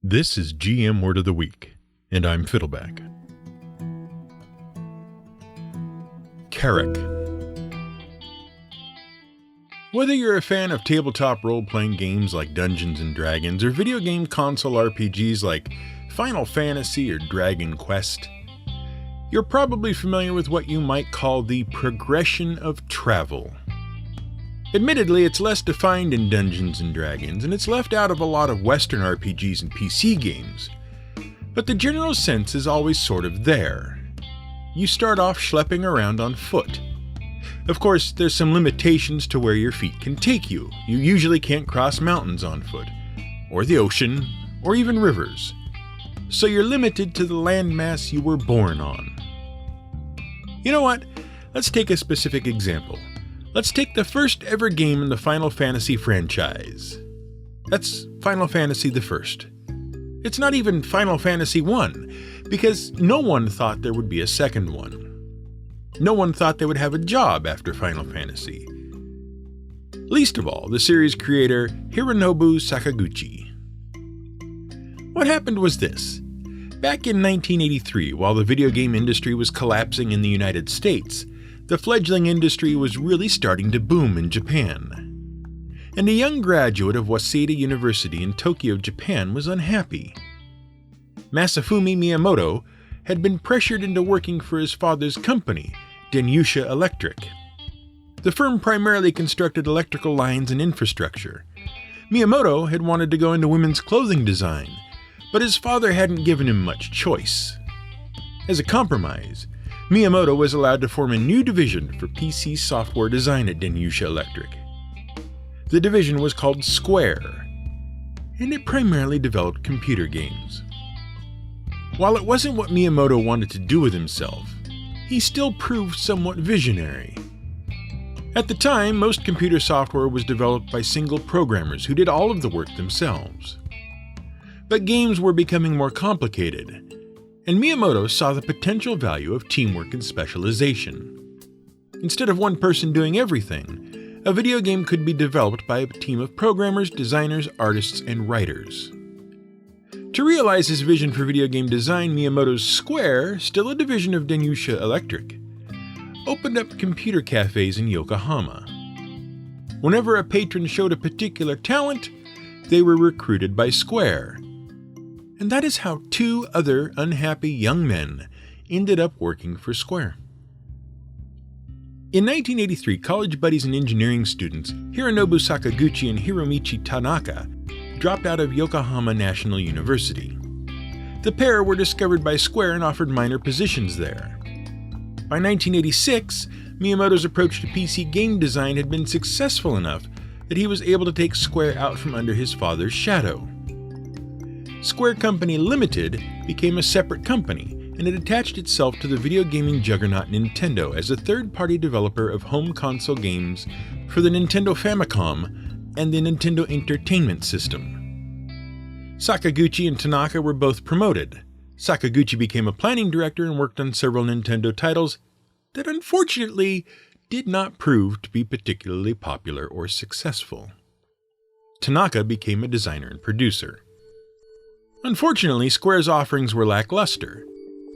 This is GM Word of the Week, and I'm Fiddleback. Carrack. Whether you're a fan of tabletop role-playing games like Dungeons & Dragons or video game console RPGs like Final Fantasy or Dragon Quest, you're probably familiar with what you might call the progression of travel. Admittedly, it's less defined in Dungeons & Dragons, and it's left out of a lot of Western RPGs and PC games. But the general sense is always sort of there. You start off schlepping around on foot. Of course, there's some limitations to where your feet can take you. You usually can't cross mountains on foot, or the ocean, or even rivers. So you're limited to the landmass you were born on. You know what? Let's take a specific example. Let's take the first ever game in the Final Fantasy franchise. That's Final Fantasy I. It's not even Final Fantasy I, because no one thought there would be a second one. No one thought they would have a job after Final Fantasy. Least of all, the series creator Hironobu Sakaguchi. What happened was this. Back in 1983, while the video game industry was collapsing in the United States, the fledgling industry was really starting to boom in Japan. And a young graduate of Waseda University in Tokyo, Japan was unhappy. Masafumi Miyamoto had been pressured into working for his father's company, Denusha Electric. The firm primarily constructed electrical lines and infrastructure. Miyamoto had wanted to go into women's clothing design, but his father hadn't given him much choice. As a compromise, Miyamoto was allowed to form a new division for PC software design at Denusha Electric. The division was called Square, and it primarily developed computer games. While it wasn't what Miyamoto wanted to do with himself, he still proved somewhat visionary. At the time, most computer software was developed by single programmers who did all of the work themselves. But games were becoming more complicated, and Miyamoto saw the potential value of teamwork and specialization. Instead of one person doing everything, a video game could be developed by a team of programmers, designers, artists, and writers. To realize his vision for video game design, Miyamoto's Square, still a division of Denusha Electric, opened up computer cafes in Yokohama. Whenever a patron showed a particular talent, they were recruited by Square. And that is how two other unhappy young men ended up working for Square. In 1983, college buddies and engineering students Hironobu Sakaguchi and Hiromichi Tanaka dropped out of Yokohama National University. The pair were discovered by Square and offered minor positions there. By 1986, Miyamoto's approach to PC game design had been successful enough that he was able to take Square out from under his father's shadow. Square Company Limited became a separate company, and it attached itself to the video gaming juggernaut Nintendo as a third-party developer of home console games for the Nintendo Famicom and the Nintendo Entertainment System. Sakaguchi and Tanaka were both promoted. Sakaguchi became a planning director and worked on several Nintendo titles that unfortunately did not prove to be particularly popular or successful. Tanaka became a designer and producer. Unfortunately, Square's offerings were lackluster.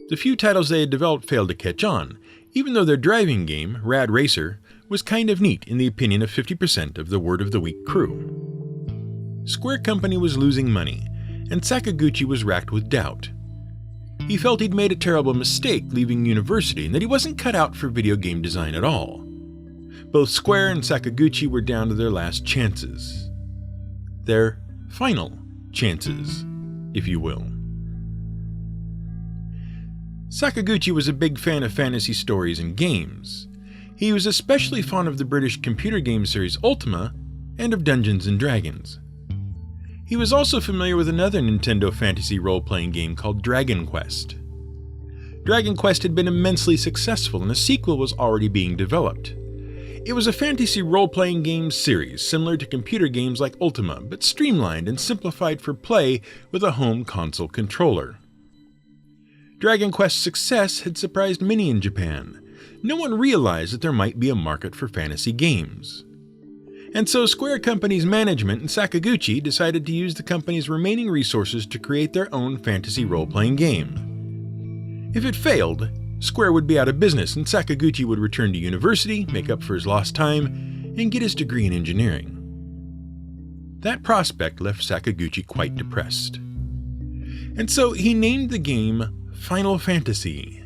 The few titles they had developed failed to catch on, even though their driving game, Rad Racer, was kind of neat in the opinion of 50% of the Word of the Week crew. Square Company was losing money, and Sakaguchi was racked with doubt. He felt he'd made a terrible mistake leaving university and that he wasn't cut out for video game design at all. Both Square and Sakaguchi were down to their last chances. Their final chances, if you will. Sakaguchi was a big fan of fantasy stories and games. He was especially fond of the British computer game series Ultima and of Dungeons & Dragons. He was also familiar with another Nintendo fantasy role-playing game called Dragon Quest. Dragon Quest had been immensely successful and a sequel was already being developed. It was a fantasy role-playing game series similar to computer games like Ultima, but streamlined and simplified for play with a home console controller. Dragon Quest's success had surprised many in Japan. No one realized that there might be a market for fantasy games. And so Square Company's management and Sakaguchi decided to use the company's remaining resources to create their own fantasy role-playing game. If it failed, Square would be out of business and Sakaguchi would return to university, make up for his lost time, and get his degree in engineering. That prospect left Sakaguchi quite depressed. And so he named the game Final Fantasy.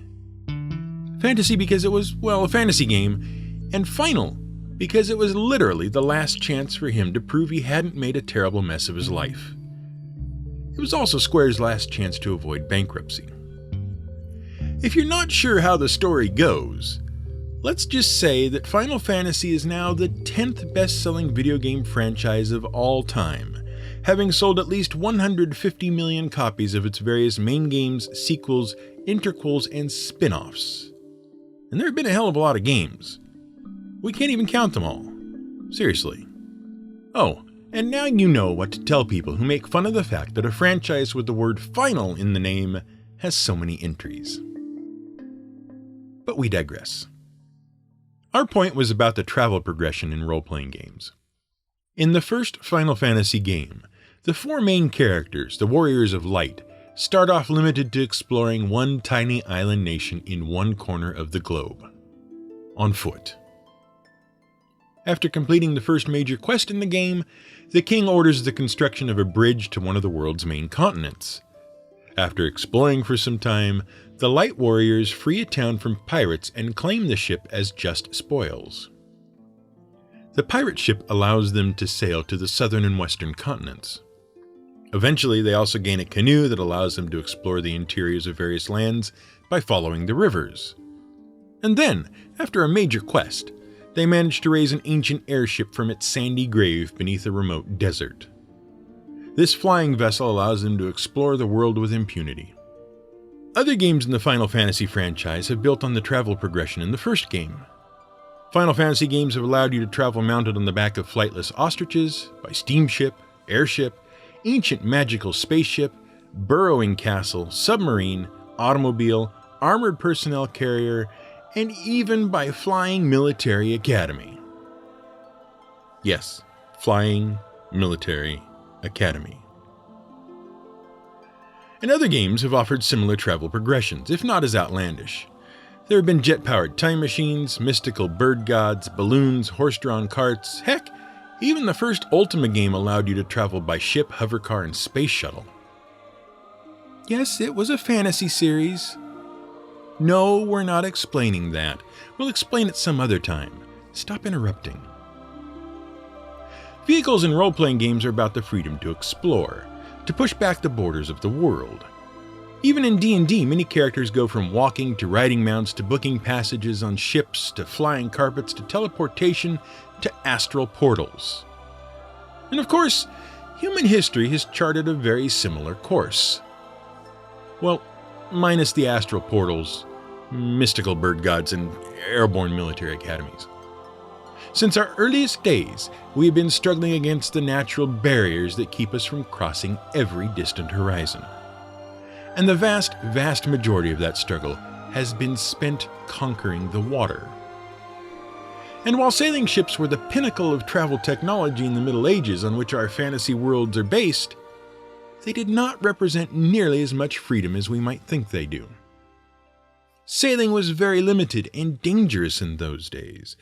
Fantasy because it was, well, a fantasy game, and final because it was literally the last chance for him to prove he hadn't made a terrible mess of his life. It was also Square's last chance to avoid bankruptcy. If you're not sure how the story goes, let's just say that Final Fantasy is now the 10th best-selling video game franchise of all time, having sold at least 150 million copies of its various main games, sequels, interquels, and spin-offs. And there have been a hell of a lot of games. We can't even count them all. Seriously. Oh, and now you know what to tell people who make fun of the fact that a franchise with the word final in the name has so many entries. But we digress. Our point was about the travel progression in role-playing games. In the first Final Fantasy game, the four main characters, the Warriors of Light, start off limited to exploring one tiny island nation in one corner of the globe. On foot. After completing the first major quest in the game, the king orders the construction of a bridge to one of the world's main continents. After exploring for some time, the Light Warriors free a town from pirates and claim the ship as just spoils. The pirate ship allows them to sail to the southern and western continents. Eventually, they also gain a canoe that allows them to explore the interiors of various lands by following the rivers. And then, after a major quest, they manage to raise an ancient airship from its sandy grave beneath a remote desert. This flying vessel allows them to explore the world with impunity. Other games in the Final Fantasy franchise have built on the travel progression in the first game. Final Fantasy games have allowed you to travel mounted on the back of flightless ostriches, by steamship, airship, ancient magical spaceship, burrowing castle, submarine, automobile, armored personnel carrier, and even by flying military academy. Yes, flying military academy. And other games have offered similar travel progressions, if not as outlandish. There have been jet-powered time machines, mystical bird gods, balloons, horse-drawn carts, heck, even the first Ultima game allowed you to travel by ship, hovercar, and space shuttle. Yes, it was a fantasy series. No, we're not explaining that. We'll explain it some other time. Stop interrupting. Vehicles in role-playing games are about the freedom to explore, to push back the borders of the world. Even in D&D, many characters go from walking to riding mounts to booking passages on ships to flying carpets to teleportation to astral portals. And of course, human history has charted a very similar course. Well, minus the astral portals, mystical bird gods, and airborne military academies. Since our earliest days, we have been struggling against the natural barriers that keep us from crossing every distant horizon. And the vast, vast majority of that struggle has been spent conquering the water. And while sailing ships were the pinnacle of travel technology in the Middle Ages on which our fantasy worlds are based, they did not represent nearly as much freedom as we might think they do. Sailing was very limited and dangerous in those days.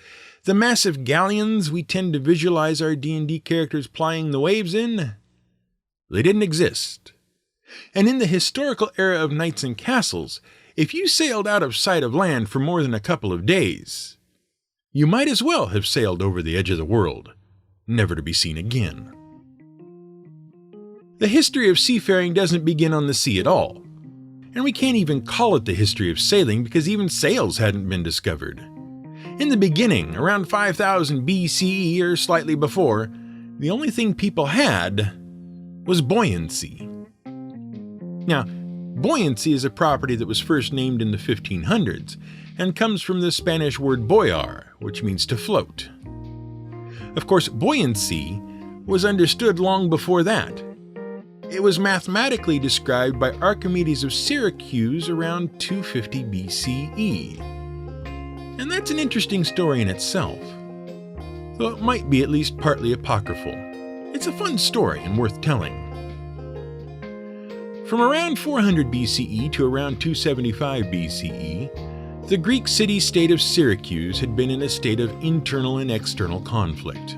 The massive galleons we tend to visualize our D&D characters plying the waves in, they didn't exist. And in the historical era of knights and castles, if you sailed out of sight of land for more than a couple of days, you might as well have sailed over the edge of the world, never to be seen again. The history of seafaring doesn't begin on the sea at all. And we can't even call it the history of sailing because even sails hadn't been discovered. In the beginning, around 5000 BCE or slightly before, the only thing people had was buoyancy. Now, buoyancy is a property that was first named in the 1500s and comes from the Spanish word boyar, which means to float. Of course, buoyancy was understood long before that. It was mathematically described by Archimedes of Syracuse around 250 BCE. And that's an interesting story in itself. though it might be at least partly apocryphal. It's a fun story and worth telling. From around 400 BCE to around 275 BCE, the Greek city-state of Syracuse had been in a state of internal and external conflict.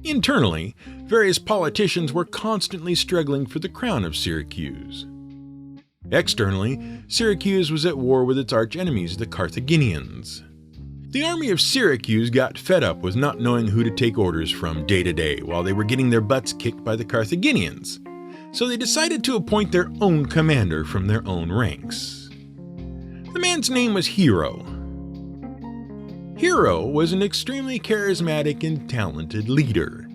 Internally, various politicians were constantly struggling for the crown of Syracuse. Externally, Syracuse was at war with its archenemies, the Carthaginians. The army of Syracuse got fed up with not knowing who to take orders from day to day while they were getting their butts kicked by the Carthaginians, so they decided to appoint their own commander from their own ranks. The man's name was Hero. Hero was an extremely charismatic and talented leader,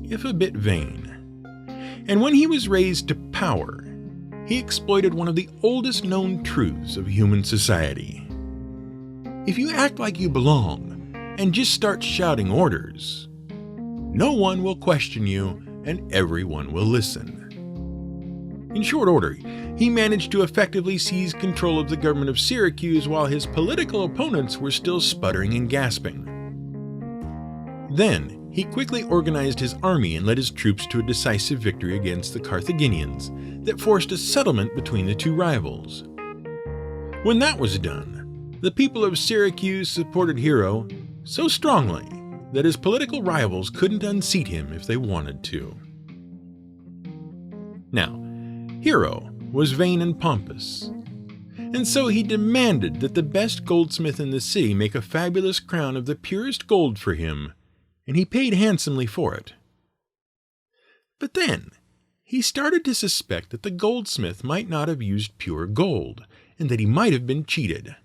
if a bit vain. And when he was raised to power, he exploited one of the oldest known truths of human society. If you act like you belong and just start shouting orders, no one will question you and everyone will listen. In short order, he managed to effectively seize control of the government of Syracuse while his political opponents were still sputtering and gasping. Then, he quickly organized his army and led his troops to a decisive victory against the Carthaginians that forced a settlement between the two rivals. When that was done, the people of Syracuse supported Hero so strongly that his political rivals couldn't unseat him if they wanted to. Now, Hero was vain and pompous, and so he demanded that the best goldsmith in the city make a fabulous crown of the purest gold for him, and he paid handsomely for it. But then, he started to suspect that the goldsmith might not have used pure gold, and that he might have been cheated.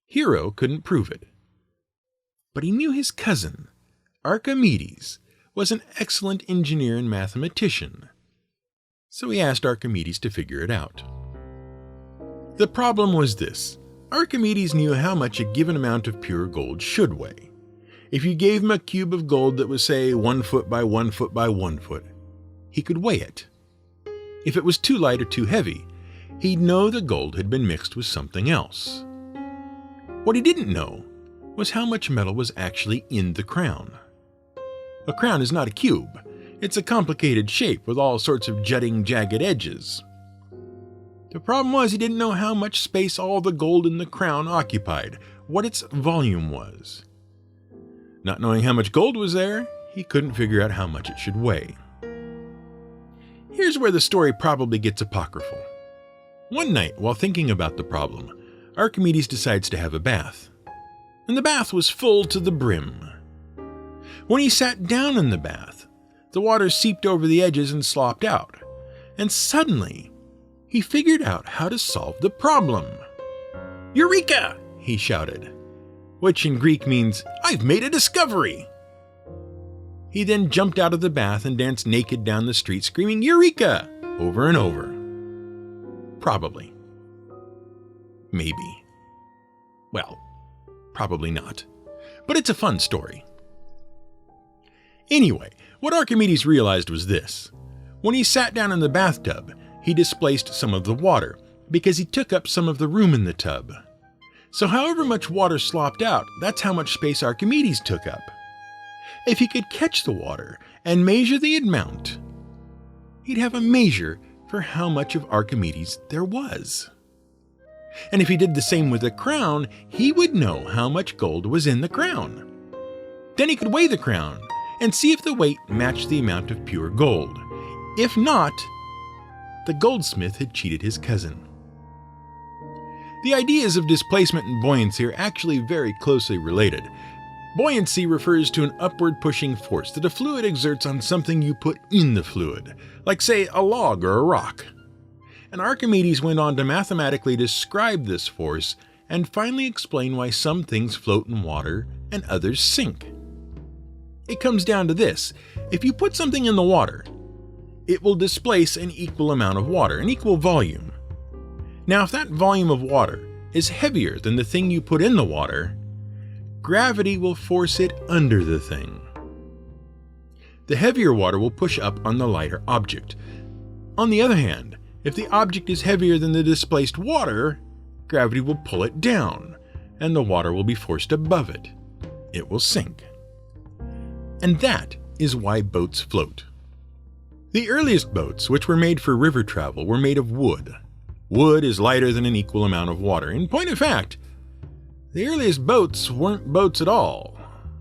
Hero couldn't prove it. But he knew his cousin, Archimedes, was an excellent engineer and mathematician, so he asked Archimedes to figure it out. The problem was this: Archimedes knew how much a given amount of pure gold should weigh. If you gave him a cube of gold that was, say, 1 foot by 1 foot by 1 foot, he could weigh it. If it was too light or too heavy, he'd know the gold had been mixed with something else. What he didn't know was how much metal was actually in the crown. A crown is not a cube. It's a complicated shape with all sorts of jutting, jagged edges. The problem was he didn't know how much space all the gold in the crown occupied, what its volume was. Not knowing how much gold was there, he couldn't figure out how much it should weigh. Here's where the story probably gets apocryphal. One night, while thinking about the problem, Archimedes decides to have a bath. And the bath was full to the brim. When he sat down in the bath, the water seeped over the edges and slopped out, and suddenly, he figured out how to solve the problem. "Eureka!" he shouted, which in Greek means, "I've made a discovery!" He then jumped out of the bath and danced naked down the street screaming "Eureka!" over and over. Probably. Maybe. Well, probably not. But it's a fun story. Anyway, what Archimedes realized was this. When he sat down in the bathtub, he displaced some of the water, because he took up some of the room in the tub. So however much water slopped out, that's how much space Archimedes took up. If he could catch the water and measure the amount, he'd have a measure for how much of Archimedes there was. And if he did the same with the crown, he would know how much gold was in the crown. Then he could weigh the crown and see if the weight matched the amount of pure gold. If not, the goldsmith had cheated his cousin. The ideas of displacement and buoyancy are actually very closely related. Buoyancy refers to an upward pushing force that a fluid exerts on something you put in the fluid, like say a log or a rock. And Archimedes went on to mathematically describe this force and finally explain why some things float in water and others sink. It comes down to this: if you put something in the water, it will displace an equal amount of water, an equal volume. Now, if that volume of water is heavier than the thing you put in the water, gravity will force it under the thing. The heavier water will push up on the lighter object. On the other hand, if the object is heavier than the displaced water, gravity will pull it down, and the water will be forced above it. It will sink. And that is why boats float. The earliest boats, which were made for river travel, were made of wood. Wood is lighter than an equal amount of water. In point of fact, the earliest boats weren't boats at all.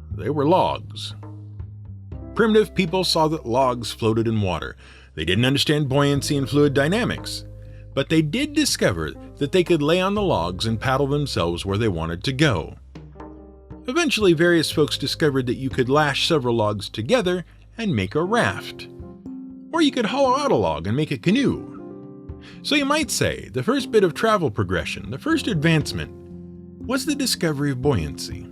They were logs. Primitive people saw that logs floated in water. They didn't understand buoyancy and fluid dynamics, but they did discover that they could lay on the logs and paddle themselves where they wanted to go. Eventually, various folks discovered that you could lash several logs together and make a raft. Or you could hollow out a log and make a canoe. So you might say the first bit of travel progression, the first advancement, was the discovery of buoyancy.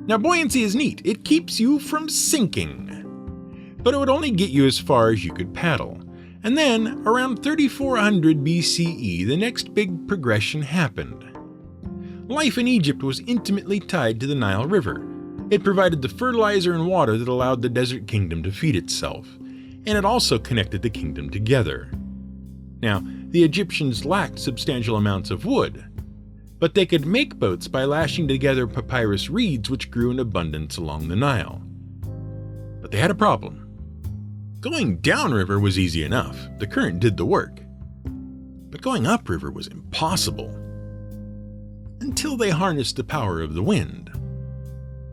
Now, buoyancy is neat. It keeps you from sinking. But it would only get you as far as you could paddle. And then, around 3400 BCE, the next big progression happened. Life in Egypt was intimately tied to the Nile River. It provided the fertilizer and water that allowed the desert kingdom to feed itself, and it also connected the kingdom together. Now, the Egyptians lacked substantial amounts of wood, but they could make boats by lashing together papyrus reeds which grew in abundance along the Nile. But they had a problem. Going downriver was easy enough, the current did the work. But going upriver was impossible. Until they harnessed the power of the wind.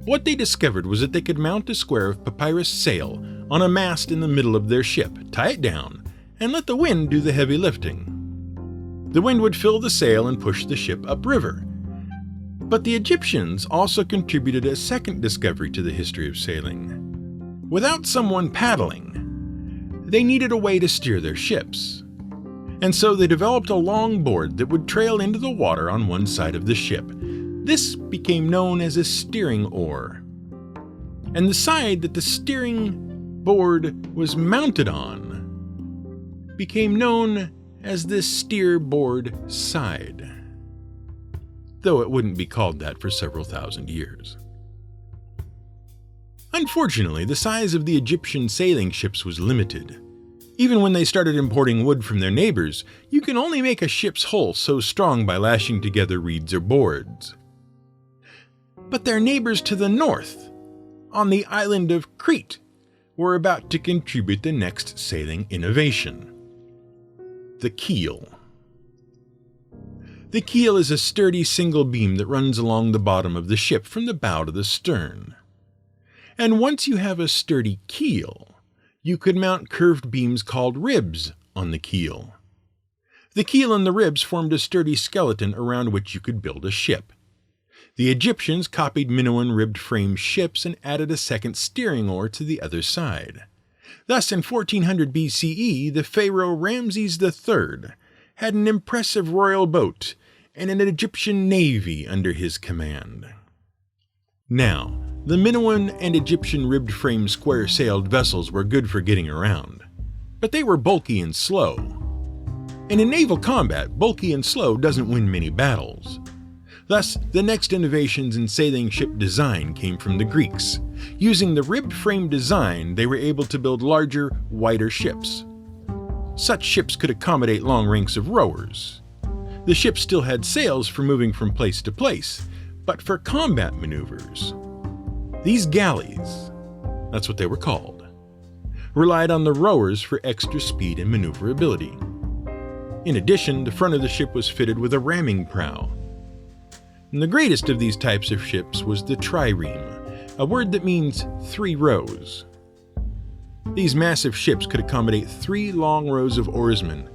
What they discovered was that they could mount a square of papyrus sail on a mast in the middle of their ship, tie it down, and let the wind do the heavy lifting. The wind would fill the sail and push the ship upriver. But the Egyptians also contributed a second discovery to the history of sailing. Without someone paddling, they needed a way to steer their ships. And so they developed a long board that would trail into the water on one side of the ship. This became known as a steering oar. And the side that the steering board was mounted on became known as the steerboard side, though it wouldn't be called that for several thousand years. Unfortunately, the size of the Egyptian sailing ships was limited. Even when they started importing wood from their neighbors, you can only make a ship's hull so strong by lashing together reeds or boards. But their neighbors to the north, on the island of Crete, were about to contribute the next sailing innovation: the keel. The keel is a sturdy single beam that runs along the bottom of the ship from the bow to the stern. And once you have a sturdy keel, you could mount curved beams called ribs on the keel. The keel and the ribs formed a sturdy skeleton around which you could build a ship. The Egyptians copied Minoan ribbed frame ships and added a second steering oar to the other side. Thus, in 1400 BCE, the pharaoh Ramses III had an impressive royal boat and an Egyptian navy under his command. Now, the Minoan and Egyptian ribbed frame square-sailed vessels were good for getting around, but they were bulky and slow. And in naval combat, bulky and slow doesn't win many battles. Thus, the next innovations in sailing ship design came from the Greeks. Using the ribbed frame design, they were able to build larger, wider ships. Such ships could accommodate long ranks of rowers. The ships still had sails for moving from place to place, but for combat maneuvers. These galleys, that's what they were called, relied on the rowers for extra speed and maneuverability. In addition, the front of the ship was fitted with a ramming prow. And the greatest of these types of ships was the trireme, a word that means 3 rows. These massive ships could accommodate 3 long rows of oarsmen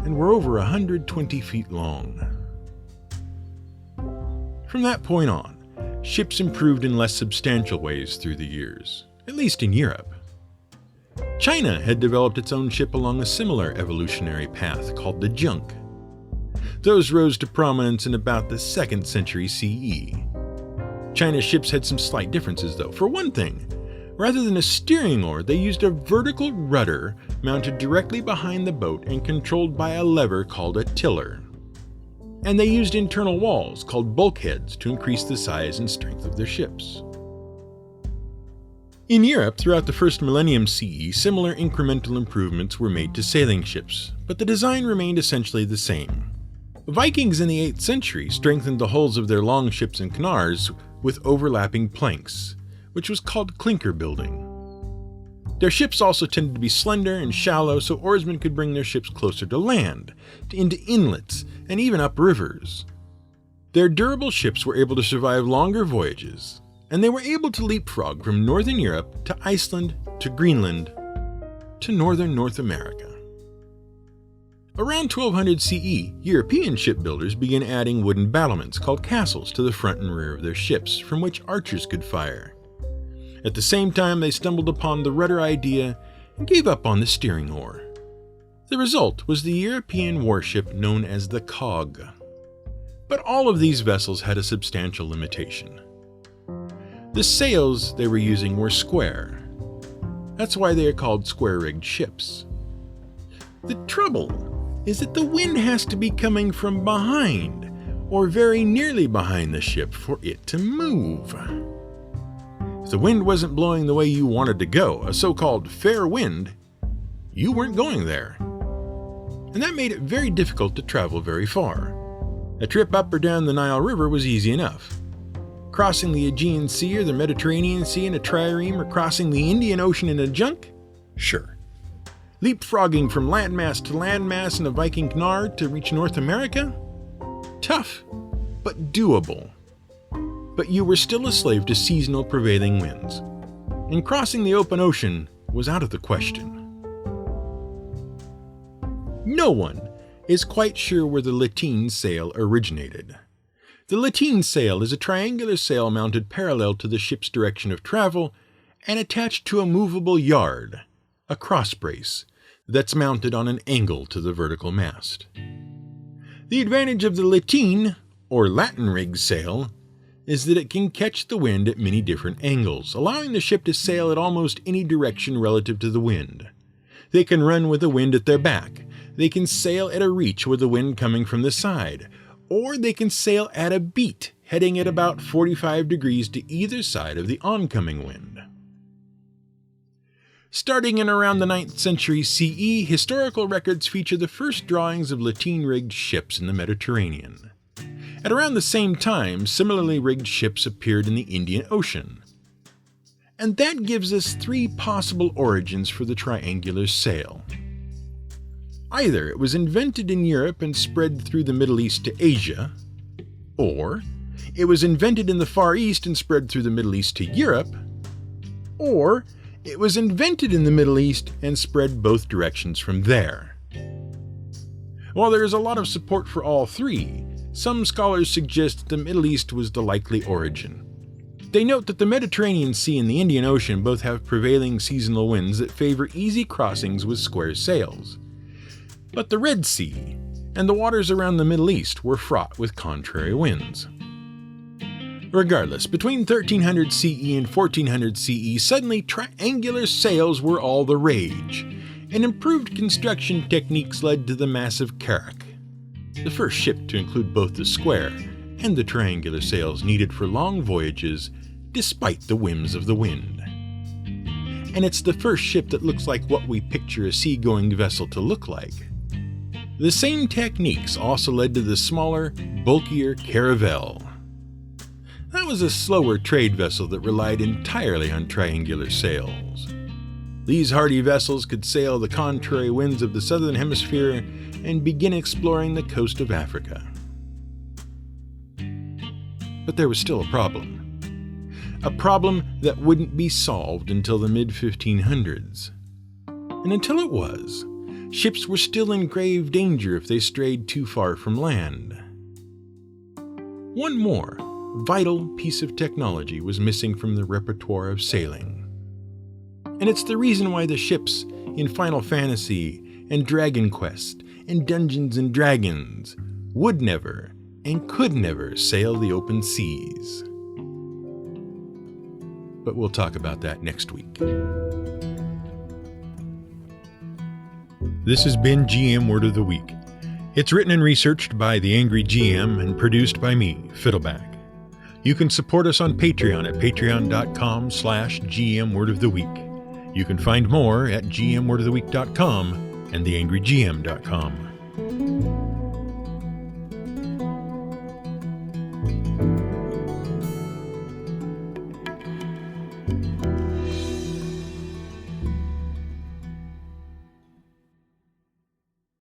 and were over 120 feet long. From that point on, ships improved in less substantial ways through the years, at least in Europe. China had developed its own ship along a similar evolutionary path called the junk. Those rose to prominence in about the 2nd century CE. China's ships had some slight differences though. For one thing, rather than a steering oar, they used a vertical rudder mounted directly behind the boat and controlled by a lever called a tiller. And they used internal walls called bulkheads to increase the size and strength of their ships. In Europe, throughout the first millennium CE, similar incremental improvements were made to sailing ships, but the design remained essentially the same. Vikings in the 8th century strengthened the hulls of their longships and canars with overlapping planks, which was called clinker building. Their ships also tended to be slender and shallow, so oarsmen could bring their ships closer to land, into inlets, and even up rivers. Their durable ships were able to survive longer voyages, and they were able to leapfrog from northern Europe to Iceland to Greenland to northern North America. Around 1200 CE, European shipbuilders began adding wooden battlements called castles to the front and rear of their ships, from which archers could fire. At the same time, they stumbled upon the rudder idea and gave up on the steering oar. The result was the European warship known as the cog. But all of these vessels had a substantial limitation. The sails they were using were square. That's why they are called square-rigged ships. The trouble is that the wind has to be coming from behind, or very nearly behind the ship, for it to move. If the wind wasn't blowing the way you wanted to go, a so-called fair wind, you weren't going there. And that made it very difficult to travel very far. A trip up or down the Nile River was easy enough. Crossing the Aegean Sea or the Mediterranean Sea in a trireme, or crossing the Indian Ocean in a junk? Sure. Leapfrogging from landmass to landmass in a Viking Knarr to reach North America? Tough, but doable. But you were still a slave to seasonal prevailing winds, and crossing the open ocean was out of the question. No one is quite sure where the lateen sail originated. The lateen sail is a triangular sail mounted parallel to the ship's direction of travel and attached to a movable yard, a crossbrace, that's mounted on an angle to the vertical mast. The advantage of the lateen, or Latin-rigged sail, is that it can catch the wind at many different angles, allowing the ship to sail at almost any direction relative to the wind. They can run with the wind at their back, they can sail at a reach with the wind coming from the side, or they can sail at a beat, heading at about 45 degrees to either side of the oncoming wind. Starting in around the 9th century CE, historical records feature the first drawings of lateen-rigged ships in the Mediterranean. At around the same time, similarly rigged ships appeared in the Indian Ocean. And that gives us three possible origins for the triangular sail. Either it was invented in Europe and spread through the Middle East to Asia, or it was invented in the Far East and spread through the Middle East to Europe, or it was invented in the Middle East and spread both directions from there. While there is a lot of support for all three, some scholars suggest the Middle East was the likely origin. They note that the Mediterranean Sea and the Indian Ocean both have prevailing seasonal winds that favor easy crossings with square sails. But the Red Sea and the waters around the Middle East were fraught with contrary winds. Regardless, between 1300 CE and 1400 CE, suddenly triangular sails were all the rage, and improved construction techniques led to the massive Carrack, the first ship to include both the square and the triangular sails needed for long voyages despite the whims of the wind. And it's the first ship that looks like what we picture a seagoing vessel to look like. The same techniques also led to the smaller, bulkier caravel. That was a slower trade vessel that relied entirely on triangular sails. These hardy vessels could sail the contrary winds of the southern hemisphere and begin exploring the coast of Africa. But there was still a problem. A problem that wouldn't be solved until the mid-1500s. And until it was, ships were still in grave danger if they strayed too far from land. One more vital piece of technology was missing from the repertoire of sailing. And it's the reason why the ships in Final Fantasy and Dragon Quest and Dungeons and Dragons would never and could never sail the open seas. But we'll talk about that next week. This has been GM Word of the Week. It's written and researched by The Angry GM and produced by me, Fiddleback. You can support us on Patreon at patreon.com/GMWordOfTheWeek. You can find more at gmwordoftheweek.com and theangrygm.com.